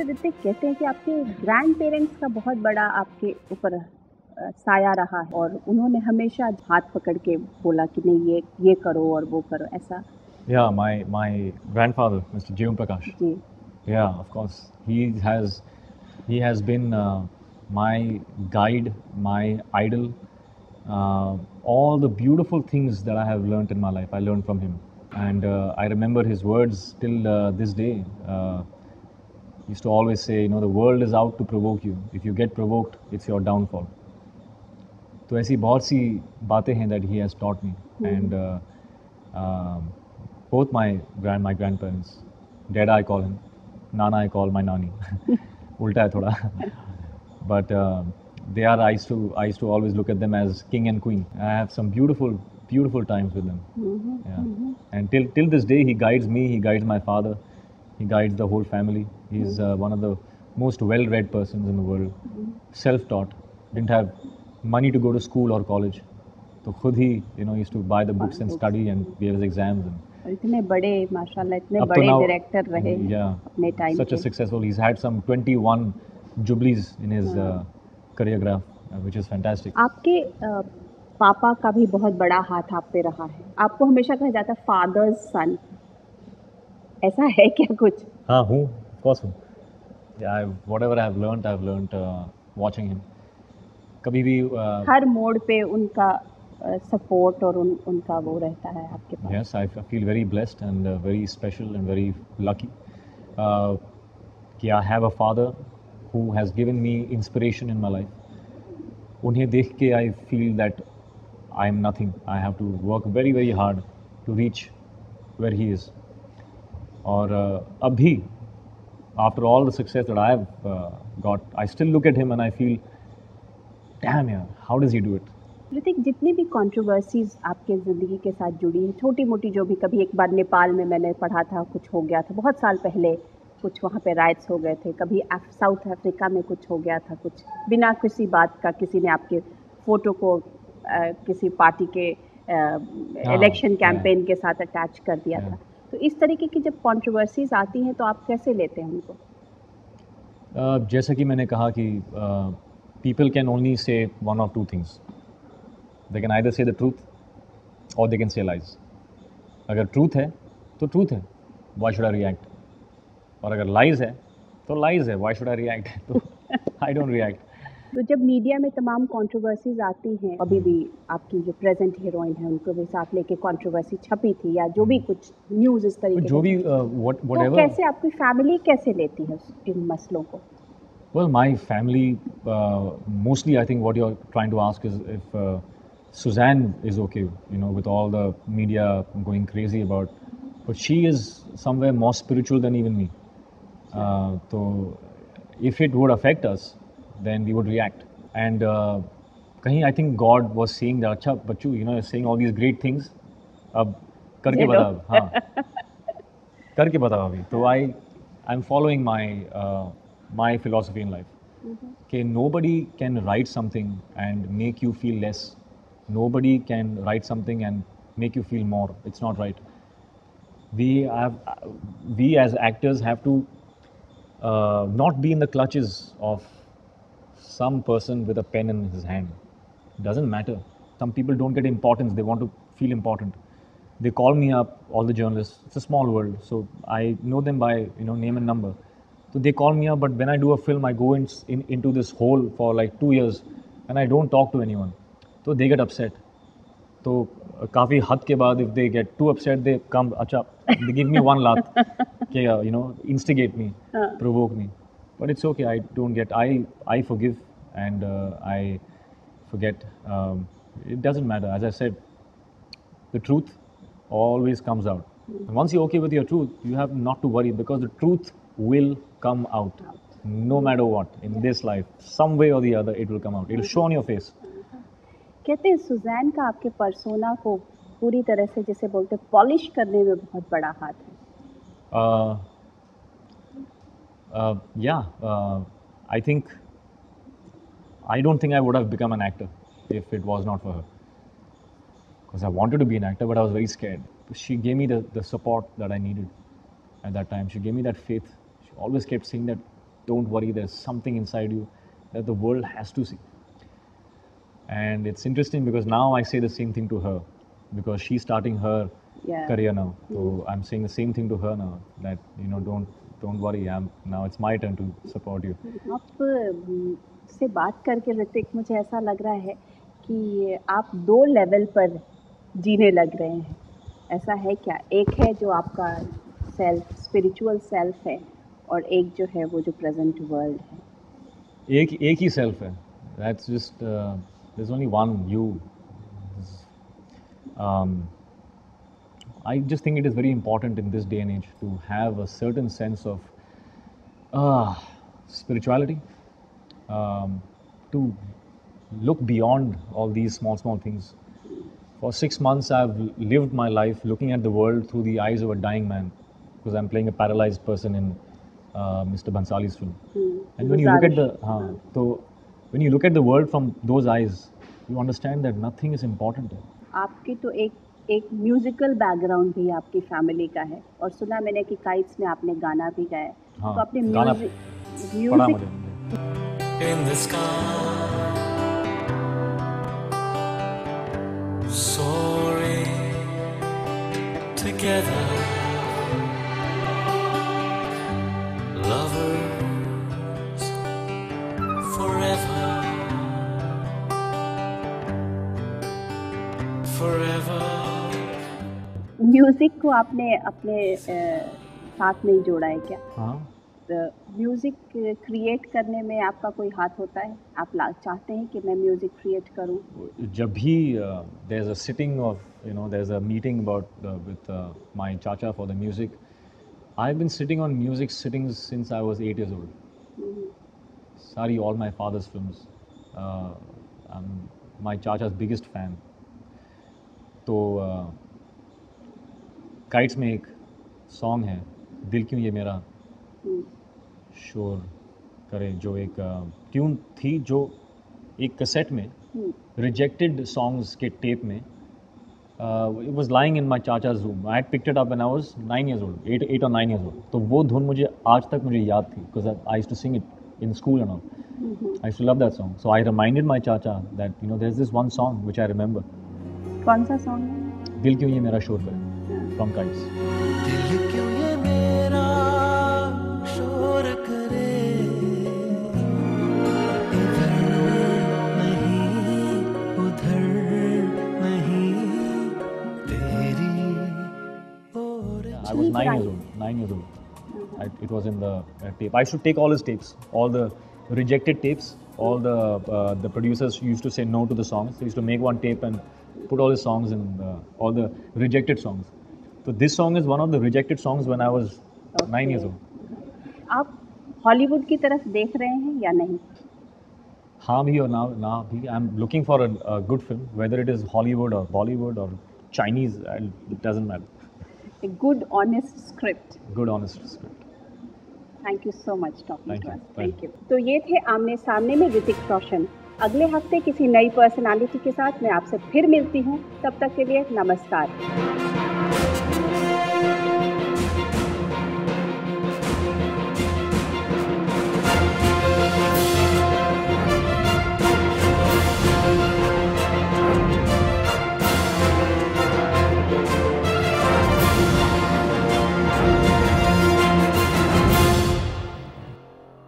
वैसे ऋतिक कहते हैं कि आपके ग्रैंड पेरेंट्स का बहुत बड़ा आपके ऊपर साया रहा है और उन्होंने हमेशा हाथ पकड़ के बोला कि नहीं ये करो और वो करो ऐसा। Yeah, my grandfather, Mr. Jiyum Prakash. Ji. Yeah, of course. He has been my guide, my idol. All the beautiful things that I have learned in my life, I learned from him, and I remember his words till this day. He used to always say, the world is out to provoke you. If you get provoked, it's your downfall. तो ऐसी बहुत सी बातें हैं that he has taught me, and both my grandparents, Dada I call him, Nana I call my nani. उल्टा है थोड़ा. But I used to always look at them as king and queen. I have some beautiful times with them. Yeah. And till this day he guides me, he guides my father, he guides the whole family. He's one of the most well-read persons in the world, self-taught, didn't have money to go to school or college. तो खुद ही used to buy the books and study and give his exams. और इतने बड़े माशाल्लाह इतने Up to बड़े now, director रहे अपने टाइम such a पे। successful. He's had some 21 jubilees in his career graph, which is fantastic. आपके पापा का भी बहुत बड़ा हाथ आप पे रहा है। आपको हमेशा कहा जाता है फादर्स सन, ऐसा है क्या कुछ? हाँ हूँ, of course हूँ. Yeah, whatever I've learned watching him. कभी भी हर मोड़ पे उनका सपोर्ट और उनका वो रहता है आपके पास। Yes, I feel very blessed and very special and very lucky. कि I have a father who has given me inspiration in my life. उन्हें देख के I feel that I am nothing. I have to work very very hard to reach where he is. और अब भी after all the success that I have got, I still look at him and I feel, damn यार, how does he do it? Hrithik, जितनी भी controversies आपके ज़िंदगी के साथ जुड़ी हैं, छोटी मोटी जो भी, कभी एक बार नेपाल में मैंने पढ़ा था कुछ हो गया था बहुत साल पहले, कुछ वहाँ पे राइट्स हो गए थे, कभी साउथ अफ्रीका में कुछ हो गया था, कुछ बिना किसी बात का किसी ने आपके फ़ोटो को किसी पार्टी के इलेक्शन कैंपेन के साथ अटैच कर दिया था। तो इस तरीके की जब कंट्रोवर्सीज आती हैं तो आप कैसे लेते हैं उनको? जैसा कि मैंने कहा कि people can only say one or two things. They can either say the truth or they can say lies. अगर truth है तो truth है, why should I react? और अगर lies है तो lies है, why should I react? तो I don't react. तो जब मीडिया में तमाम कंट्रोवर्सीज आती हैं, अभी भी आपकी जो प्रेजेंट हीरोइन है उनको भी साथ लेके कंट्रोवर्सी छपी थी या जो भी कुछ न्यूज़ इस तरीके जो भी तो कैसे आपकी फैमिली कैसे लेती है इन मसलों को? Well, my family, mostly I think what you're trying to ask is if Suzanne is okay, with all the media going crazy about, but she is somewhere more spiritual than even me. So if it would affect us, then we would react. And kahin I think God was saying that, अच्छा बच्चू, you're saying all these great things, अब करके बता, हाँ, करके बता अभी. तो I'm following my philosophy in life. Okay, nobody can write something and make you feel less. Nobody can write something and make you feel more. It's not right. We as actors have to not be in the clutches of some person with a pen in his hand. It doesn't matter. Some people don't get importance. They want to feel important. They call me up, all the journalists. It's a small world, so I know them by name and number. So they call me up, but when I do a film, I go into this hole for like 2 years and I don't talk to anyone. So they get upset. So काफ़ी हद के बाद, if they get too upset, they come, अच्छा, they give me one lath, okay, instigate me, provoke me. But it's okay. I don't get. I forgive and I forget. It doesn't matter. As I said, the truth always comes out. And once you're okay with your truth, you have not to worry because the truth will come out. No matter what in this life, some way or the other, it will come out. It will show on your face. कहते हैं Suzanne का आपके persona को पूरी तरह से, जैसे बोलते हैं, पॉलिश करने में बहुत बड़ा हाथ है। I think I don't think I would have become an actor if it was not for her. Because I wanted to be an actor, but I was very scared. She gave me the support that I needed at that time. She gave me that faith. She always kept saying that don't worry, there's something inside you that the world has to see. And it's interesting because now I say the same thing to her, because she's starting her Yeah. career now. So I'm saying the same thing to her now, that don't worry, now it's my turn to support you. आप से बात करके ऋतिक मुझे ऐसा लग रहा है कि आप 2 लेवल पर जीने लग रहे हैं। ऐसा है क्या? एक है जो आपका सेल्फ, स्पिरिचुअल सेल्फ है, और एक जो है वो जो प्रेज़ेंट वर्ल्ड है। एक ही सेल्फ है, that's just there's only one you. I just think it is very important in this day and age to have a certain sense of spirituality, to look beyond all these small things. For 6 months I've lived my life looking at the world through the eyes of a dying man, because I'm playing a paralyzed person in Mr. Bhansali's film. And when you look at when you look at the world from those eyes, you understand that nothing is important. आपकी तो एक musical background भी आपकी family का है, और सुना मैंने कि काइट्स में आपने गाना भी गाया। हाँ, तो आपने गाना पढ़ा म्यूजिक मुझे। In the sky, soaring together, lovers forever, forever. Music को आपने अपने साथ में ही जोड़ा है क्या? हाँ, म्यूजिक क्रिएट करने में आपका कोई हाथ होता है? आप चाहते हैं कि मैं म्यूजिक क्रिएट करूं? जब भी there's a sitting of, there's a meeting about with my chacha for the music. I've been sitting on music sittings since I was 8 years old. Sorry, all my father's films. I'm my chacha's biggest fan. तो kites में एक song है, दिल क्यों ये मेरा शोर करे, जो एक ट्यून थी जो एक कैसेट में रिजेक्टेड सॉन्ग्स के टेप में, it was lying in my chacha's room. I had picked it up when I was 9 years old, 8 or 9 years old. तो वो धुन मुझे आज तक मुझे याद थी, because I used to sing it in school and all. I used to love that song. So I reminded my chacha that there's this one song which I remember. कौन सा सॉन्ग है? दिल क्यों ये मेरा शोर करे, from Kites. दिल क्यों ये मेरा शोर करे, इधर नहीं उधर नहीं, तेरी ओर I was 9 years old. 9 years old. It was in the tape. I used to take all his tapes, all the rejected tapes. All the producers used to say no to the songs. They used to make one tape and put all his songs in all the rejected songs. So this song is one of the rejected songs when I was 9 years old. आप Hollywood की तरफ देख रहे हैं या नहीं? हाँ भी और ना भी. I'm looking for a good film, whether it is Hollywood or Bollywood or Chinese. It doesn't matter. A good honest script. Good honest script. Thank you so much talking Thank to you. Us. Thank you. तो ये थे आमने सामने में ऋतिक रोशन। अगले हफ्ते किसी नई पर्सनालिटी के साथ मैं आपसे फिर मिलती हूँ। तब तक के लिए नमस्कार।